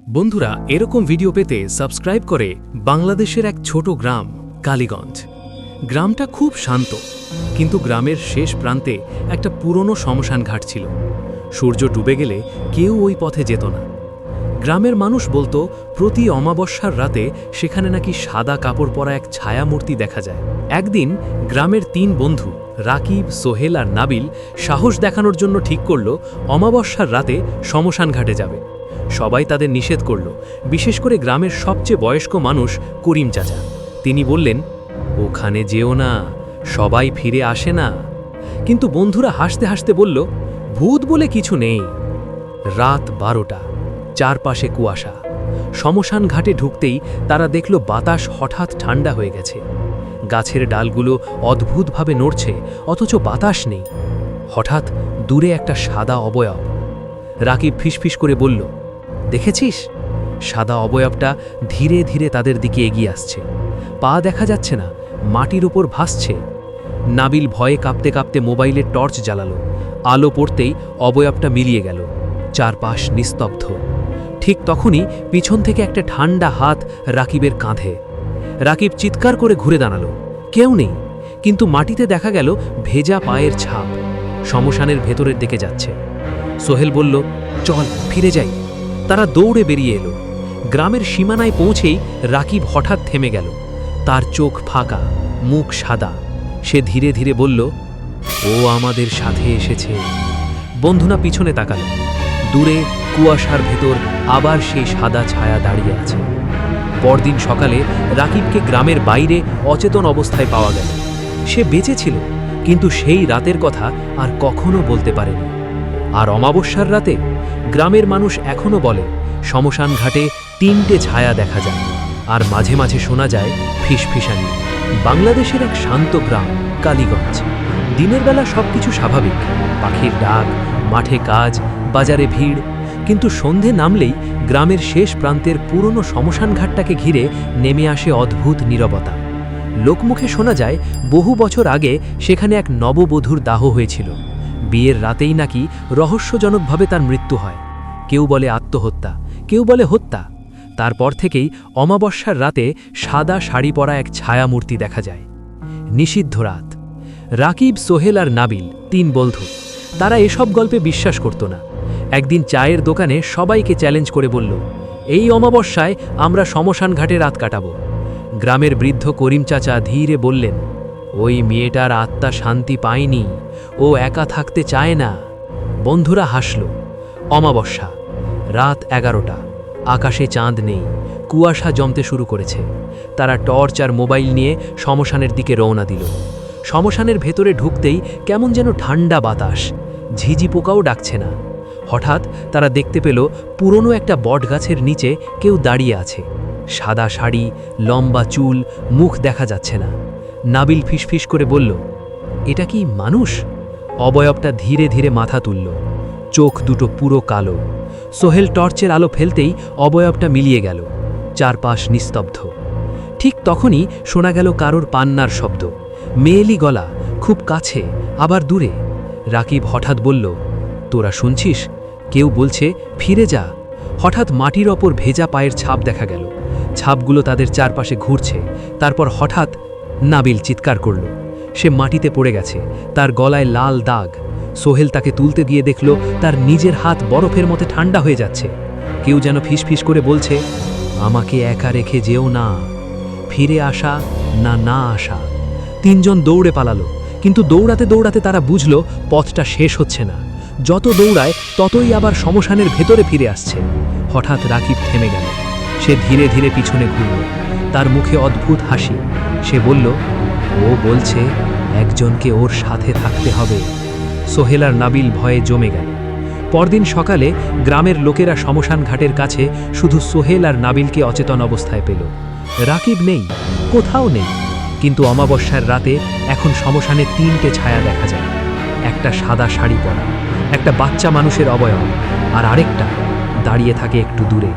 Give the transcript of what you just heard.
বন্ধুরা এরকম ভিডিও পেতে সাবস্ক্রাইব করে বাংলাদেশের এক ছোট গ্রাম কালীগঞ্জ। গ্রামটা খুব শান্ত, কিন্তু গ্রামের শেষ প্রান্তে একটা পুরনো শ্মশান ঘাট ছিল। সূর্য ডুবে গেলে কেউ ওই পথে যেত না। গ্রামের মানুষ বলতো প্রতি অমাবস্যার রাতে সেখানে নাকি সাদা কাপড় পরা এক ছায়ামূর্তি দেখা যায়। একদিন গ্রামের ৩ বন্ধু রাকিব, সোহেল আর নাবিল সাহস দেখানোর জন্য ঠিক করল অমাবস্যার রাতে শ্মশান ঘাটে যাবে। সবাই তাদের নিষেধ করল, বিশেষ করে গ্রামের সবচেয়ে বয়স্ক মানুষ করিম চাচা। তিনি বললেন, ওখানে যেও না, সবাই ফিরে আসে না। কিন্তু বন্ধুরা হাসতে হাসতে বলল, ভূত বলে কিছু নেই। রাত 12টা, চারপাশে কুয়াশা। শ্মশান ঘাটে ঢুকতেই তারা দেখল বাতাস হঠাৎ ঠান্ডা হয়ে গেছে। গাছের ডালগুলো অদ্ভুতভাবে নড়ছে, অথচ বাতাস নেই। হঠাৎ দূরে একটা সাদা অবয়ব। রাকিব ফিসফিস করে বলল, দেখেছিস? সাদা অবয়বটা ধীরে ধীরে তাদের দিকে এগিয়ে আসছে। পা দেখা যাচ্ছে না, মাটির উপর ভাসছে। নাবিল ভয়ে কাঁপতে কাঁপতে মোবাইলের টর্চ জ্বালালো। আলো পড়তেই অবয়বটা মিলিয়ে গেল। চারপাশ নিস্তব্ধ। ঠিক তখনই পিছন থেকে একটা ঠান্ডা হাত রাকিবের কাঁধে। রাকিব চিৎকার করে ঘুরে দাঁড়ালো। কেউ নেই, কিন্তু মাটিতে দেখা গেল ভেজা পায়ের ছাপ। শ্মশানের ভেতরের দিকে যাচ্ছে। সোহেল বলল, চল ফিরে যাই। তারা দৌড়ে বেরিয়ে এলো। গ্রামের সীমানায় পৌঁছেই রাকিব হঠাৎ থেমে গেল। তার চোখ ফাঁকা, মুখ সাদা। সে ধীরে ধীরে বলল, ও আমাদের সাথে এসেছে। বন্ধুরা পিছনে তাকাল। দূরে কুয়াশার ভেতর আবার সেই সাদা ছায়া দাঁড়িয়ে আছে। পরদিন সকালে রাকিবকে গ্রামের বাইরে অচেতন অবস্থায় পাওয়া গেল। সে বেঁচে ছিল, কিন্তু সেই রাতের কথা আর কখনো বলতে পারেনি। আর অমাবস্যার রাতে গ্রামের মানুষ এখনো বলে শ্মশান ঘাটে 3টে ছায়া দেখা যায়, আর মাঝে মাঝে শোনা যায় ফিসফিসানি। বাংলাদেশের এক শান্ত গ্রাম কালীগঞ্জ। দিনের বেলা সবকিছু স্বাভাবিক, পাখির ডাক, মাঠে কাজ, বাজারে ভিড়। কিন্তু সন্ধে নামলেই গ্রামের শেষ প্রান্তের পুরনো শ্মশান ঘাটটাকে ঘিরে নেমে আসে অদ্ভুত নীরবতা। লোকমুখে শোনা যায় বহু বছর আগে সেখানে এক নববধূর দাহ হয়েছিল। বিয়ের রাতেই নাকি রহস্যজনকভাবে তার মৃত্যু হয়। কেউ বলে আত্মহত্যা, কেউ বলে হত্যা। তারপর থেকেই অমাবস্যার রাতে সাদা শাড়ি পরা এক ছায়ামূর্তি দেখা যায়। নিষিদ্ধ রাত। রাকিব, সোহেল আর নাবিল 3 বন্ধু। তারা এসব গল্পে বিশ্বাস করত না। একদিন চায়ের দোকানে সবাইকে চ্যালেঞ্জ করে বলল, এই অমাবস্যায় আমরা শ্মশান ঘাটে রাত কাটাবো। গ্রামের বৃদ্ধ করিম চাচা ধীরে বললেন, ওই মেয়েটার আত্মা শান্তি পায়নি, ও একা থাকতে চায় না। বন্ধুরা হাসল। অমাবস্যা, রাত 11টা, আকাশে চাঁদ নেই, কুয়াশা জমতে শুরু করেছে। তারা টর্চ আর মোবাইল নিয়ে শ্মশানের দিকে রওনা দিল। শ্মশানের ভেতরে ঢুকতেই কেমন যেন ঠান্ডা বাতাস, ঝিঝি পোকাও ডাকছে না। হঠাৎ তারা দেখতে পেল পুরনো একটা বটগাছের নিচে কেউ দাঁড়িয়ে আছে। সাদা শাড়ি, লম্বা চুল, মুখ দেখা যাচ্ছে না। নাবিল ফিসফিস করে বলল, এটা কি মানুষ? অবয়বটা ধীরে ধীরে মাথা তুলল। চোখ দুটো পুরো কালো। সোহেল টর্চের আলো ফেলতেই অবয়বটা মিলিয়ে গেল। চারপাশ নিস্তব্ধ। ঠিক তখনই শোনা গেল কারোর পান্নার শব্দ। মেয়েলি গলা, খুব কাছে আবার দূরে। রাকিব হঠাৎ বলল, তোরা শুনছিস? কেউ বলছে ফিরে যা। হঠাৎ মাটির ওপর ভেজা পায়ের ছাপ দেখা গেল। ছাপগুলো তাদের চারপাশে ঘুরছে। তারপর হঠাৎ নাবিল চিৎকার করল। সে মাটিতে পড়ে গেছে, তার গলায় লাল দাগ। সোহেল তাকে তুলতে গিয়ে দেখল তার নিজের হাত বরফের মতো ঠান্ডা হয়ে যাচ্ছে। কেউ যেন ফিসফিস করে বলছে, আমাকে একা রেখে যেও না, ফিরে আসা না না আসা। 3 জন দৌড়ে পালালো, কিন্তু দৌড়াতে দৌড়াতে তারা বুঝল পথটা শেষ হচ্ছে না। যত দৌড়ায় ততই আবার শ্মশানের ভেতরে ফিরে আসছে। হঠাৎ রাকিব থেমে গেল। সে ধীরে ধীরে পিছনে ঘুরল। তার মুখে অদ্ভুত হাসি। সে বলল, ও বলছে একজনকে ওর সাথে থাকতে হবে। সোহেল আর নাবিল ভয়ে জমে গেল। পরদিন সকালে গ্রামের লোকেরা শ্মশান ঘাটের কাছে শুধু সোহেল আর নাবিলকে অচেতন অবস্থায় পেল। রাকিব নেই, কোথাও নেই। কিন্তু অমাবস্যার রাতে এখন শ্মশানে 3টে ছায়া দেখা যায়। একটা সাদা শাড়ি পরা, একটা বাচ্চা মানুষের অবয়ব, আর আরেকটা দাঁড়িয়ে থাকে একটু দূরে।